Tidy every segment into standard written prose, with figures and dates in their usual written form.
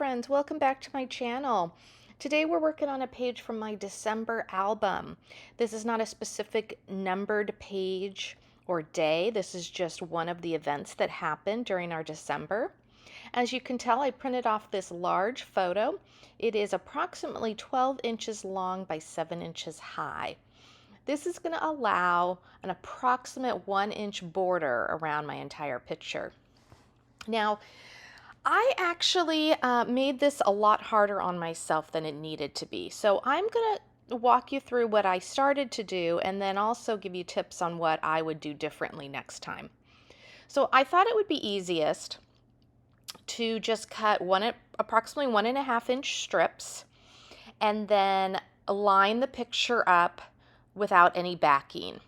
friends, welcome back to my channel. Today we're working on a page from my December album. This is not a specific numbered page or day. This is just one of the events that happened during our December. As you can tell, I printed off this large photo. It is approximately 12 inches long by 7 inches high. This is going to allow an approximate 1-inch border around my entire picture. Now, I actually made this a lot harder on myself than it needed to be. So I'm going to walk you through what I started to do and then also give you tips on what I would do differently next time. So I thought it would be easiest to just cut approximately 1.5-inch strips and then line the picture up without any backing.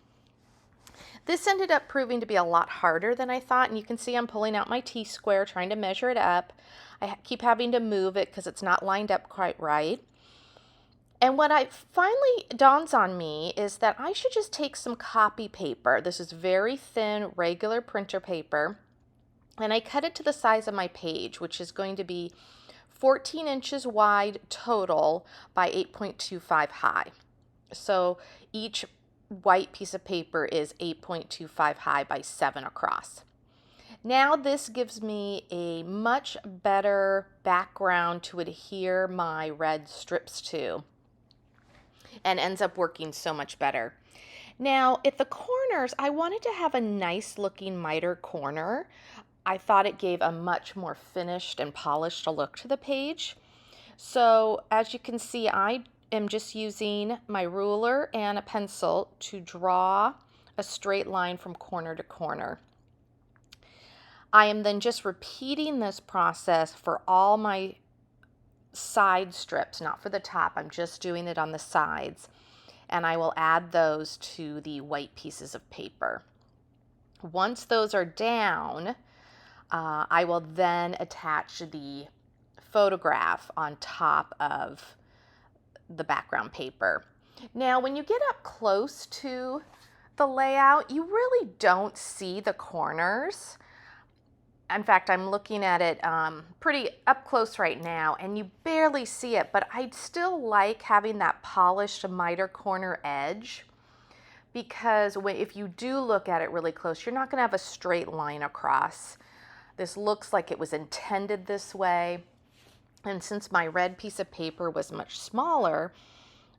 This ended up proving to be a lot harder than I thought, and you can see I'm pulling out my T-square trying to measure it up. I keep having to move it because it's not lined up quite right. And what I finally dawns on me is that I should just take some copy paper. This is very thin, regular printer paper, and I cut it to the size of my page, which is going to be 14 inches wide total by 8.25 high. So each white piece of paper is 8.25 high by 7 across. Now this gives me a much better background to adhere my red strips to and ends up working so much better. Now at the corners, I wanted to have a nice looking miter corner. I thought it gave a much more finished and polished look to the page. So as you can see, I am just using my ruler and a pencil to draw a straight line from corner to corner. I am then just repeating this process for all my side strips, not for the top. I'm just doing it on the sides, and I will add those to the white pieces of paper. Once those are down, I will then attach the photograph on top of the background paper. Now, when you get up close to the layout, you really don't see the corners. In fact, I'm looking at it pretty up close right now, and you barely see it, but I still like having that polished miter corner edge, because if you do look at it really close, you're not going to have a straight line across. This looks like it was intended this way. And since my red piece of paper was much smaller,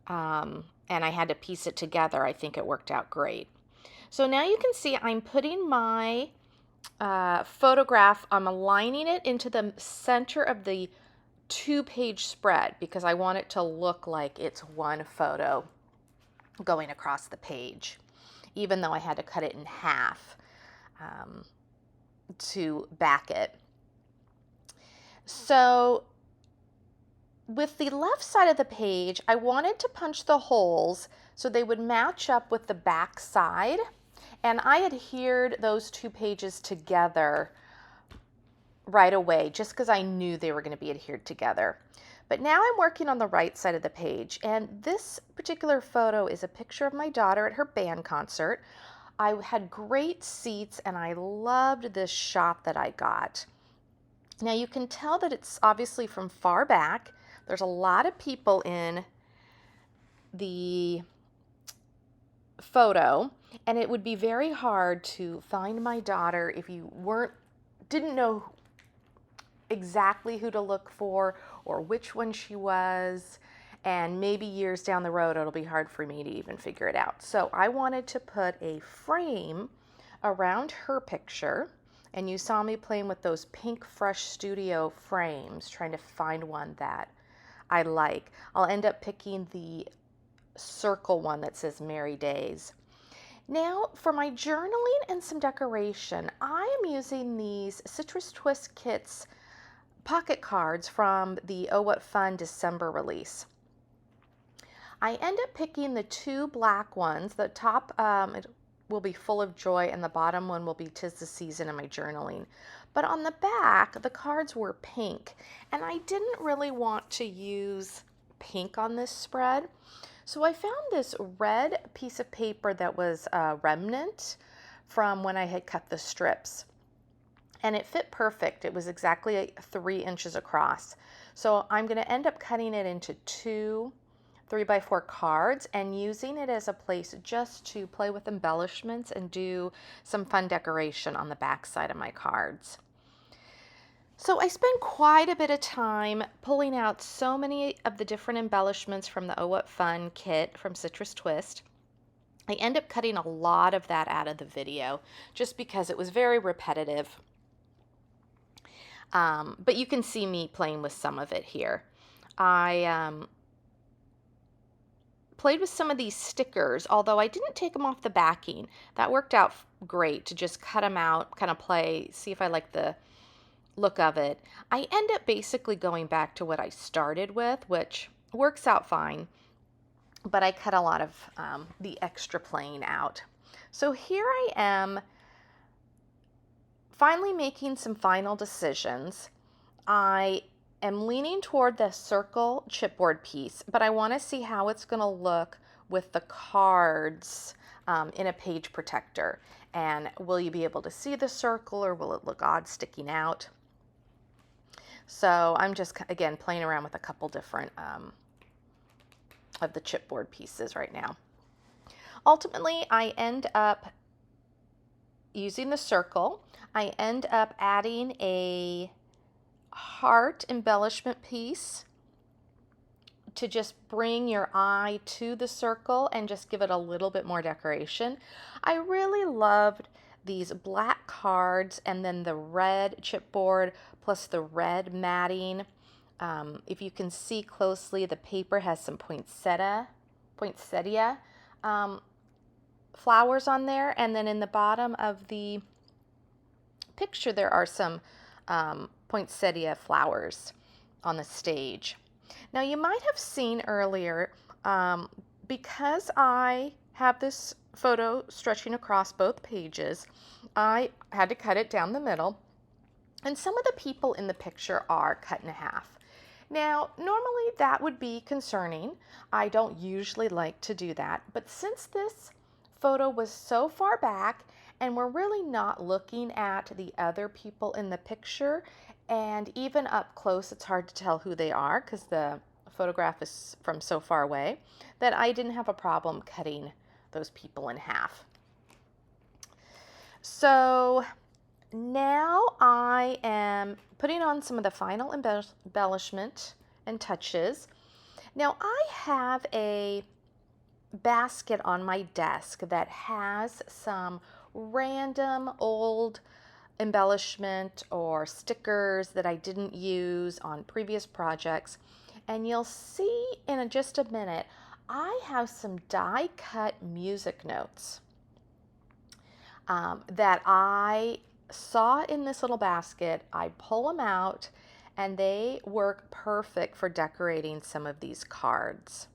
and I had to piece it together, I think it worked out great. So now you can see I'm putting my photograph, I'm aligning it into the center of the 2-page spread because I want it to look like it's one photo going across the page, even though I had to cut it in half to back it. So with the left side of the page, I wanted to punch the holes so they would match up with the back side, and I adhered those 2 pages together right away just because I knew they were going to be adhered together. But now I'm working on the right side of the page, and this particular photo is a picture of my daughter at her band concert. I had great seats and I loved this shot that I got. Now you can tell that it's obviously from far back. There's a lot of people in the photo, and it would be very hard to find my daughter if you didn't know exactly who to look for or which one she was, and maybe years down the road it'll be hard for me to even figure it out. So I wanted to put a frame around her picture, and you saw me playing with those Pink Fresh Studio frames, trying to find one that I like. I'll end up picking the circle one that says Merry Days. Now for my journaling and some decoration, I am using these Citrus Twist Kits pocket cards from the Oh What Fun December release. I end up picking the 2 black ones. The top it will be Full of Joy, and the bottom one will be 'Tis the Season of My Journaling. But on the back, the cards were pink, and I didn't really want to use pink on this spread. So I found this red piece of paper that was a remnant from when I had cut the strips. And it fit perfect. It was exactly 3 inches across. So I'm going to end up cutting it into 2 3x4 cards and using it as a place just to play with embellishments and do some fun decoration on the back side of my cards. So I spend quite a bit of time pulling out so many of the different embellishments from the Oh What Fun kit from Citrus Twist. I end up cutting a lot of that out of the video just because it was very repetitive. But you can see me playing with some of it here. I played with some of these stickers, although I didn't take them off the backing. That worked out great to just cut them out, kind of play, see if I like the look of it. I end up basically going back to what I started with, which works out fine, but I cut a lot of the extra playing out. So here I am finally making some final decisions. I am leaning toward the circle chipboard piece, but I want to see how it's going to look with the cards in a page protector. And will you be able to see the circle, or will it look odd sticking out? So I'm just, again, playing around with a couple different of the chipboard pieces right now. Ultimately, I end up using the circle. I end up adding a heart embellishment piece to just bring your eye to the circle and just give it a little bit more decoration. I really loved these black cards and then the red chipboard plus the red matting. If you can see closely, the paper has some poinsettia flowers on there, and then in the bottom of the picture there are some poinsettia flowers on the stage. Now you might have seen earlier, because I have this photo stretching across both pages, I had to cut it down the middle, and some of the people in the picture are cut in half. Now, normally that would be concerning. I don't usually like to do that, but since this photo was so far back and we're really not looking at the other people in the picture, and even up close it's hard to tell who they are because the photograph is from so far away, that I didn't have a problem cutting those people in half. So now I am putting on some of the final embellishment and touches. Now I have a basket on my desk that has some random old embellishment or stickers that I didn't use on previous projects. And you'll see in just a minute, I have some die cut music notes that I saw in this little basket. I pull them out and they work perfect for decorating some of these cards.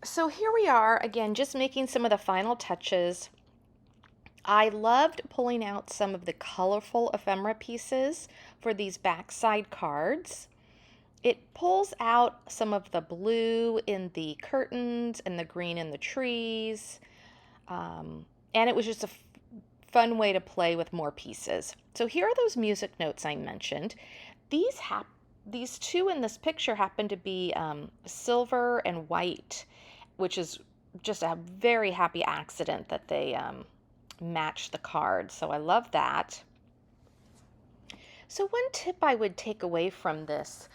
So here we are again, just making some of the final touches. I loved pulling out some of the colorful ephemera pieces for these backside cards. It pulls out some of the blue in the curtains and the green in the trees. And it was just a fun way to play with more pieces. So here are those music notes I mentioned. These two in this picture happen to be silver and white, which is just a very happy accident that they match the card. So I love that. So one tip I would take away from this,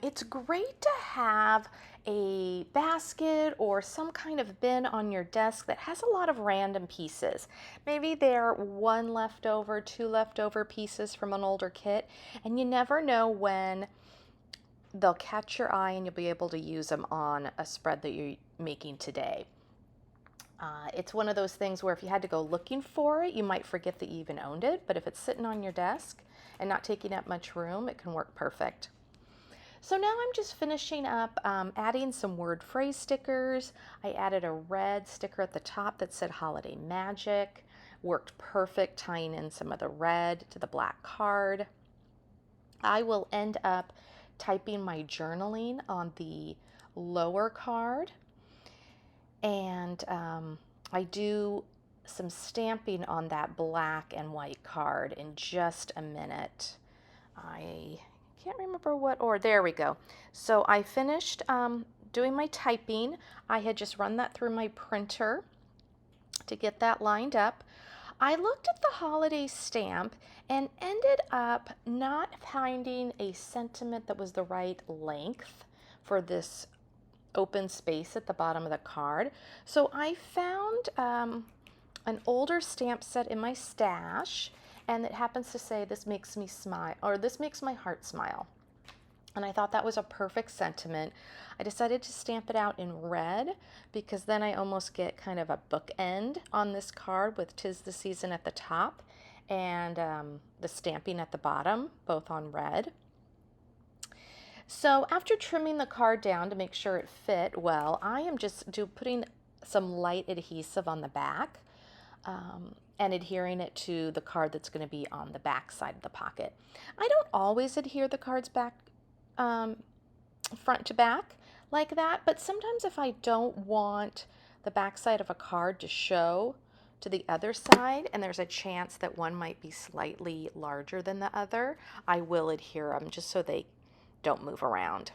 it's great to have a basket or some kind of bin on your desk that has a lot of random pieces. Maybe they're 1 leftover, 2 leftover pieces from an older kit, and you never know when they'll catch your eye and you'll be able to use them on a spread that you're making today. It's one of those things where if you had to go looking for it, you might forget that you even owned it, but if it's sitting on your desk and not taking up much room, it can work perfect. So now I'm just finishing up adding some word phrase stickers. I added a red sticker at the top that said Holiday Magic. Worked perfect tying in some of the red to the black card. I will end up typing my journaling on the lower card. And I do some stamping on that black and white card in just a minute. I can't remember what order. There we go. So I finished doing my typing. I had just run that through my printer to get that lined up. I looked at the holiday stamp and ended up not finding a sentiment that was the right length for this open space at the bottom of the card. So I found an older stamp set in my stash, and it happens to say, "This makes me smile," or "This makes my heart smile." And I thought that was a perfect sentiment. I decided to stamp it out in red because then I almost get kind of a bookend on this card with "'Tis the Season" at the top and the stamping at the bottom, both on red. So after trimming the card down to make sure it fit well, I am just putting some light adhesive on the back and adhering it to the card that's going to be on the back side of the pocket. I don't always adhere the cards back front to back like that, but sometimes if I don't want the back side of a card to show to the other side and there's a chance that one might be slightly larger than the other, I will adhere them just so they don't move around.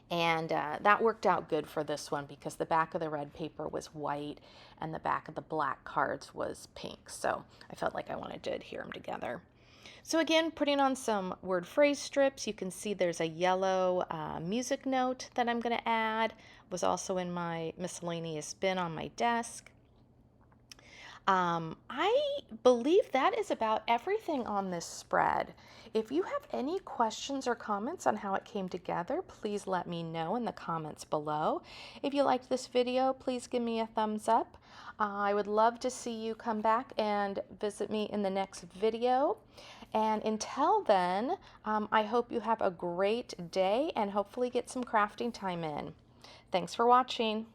And that worked out good for this one because the back of the red paper was white and the back of the black cards was pink, so I felt like I wanted to adhere them together. So again, putting on some word phrase strips. You can see there's a yellow music note that I'm going to add. It was also in my miscellaneous bin on my desk. I believe that is about everything on this spread. If you have any questions or comments on how it came together, please let me know in the comments below. If you liked this video, please give me a thumbs up. I would love to see you come back and visit me in the next video. And until then, I hope you have a great day and hopefully get some crafting time in. Thanks for watching.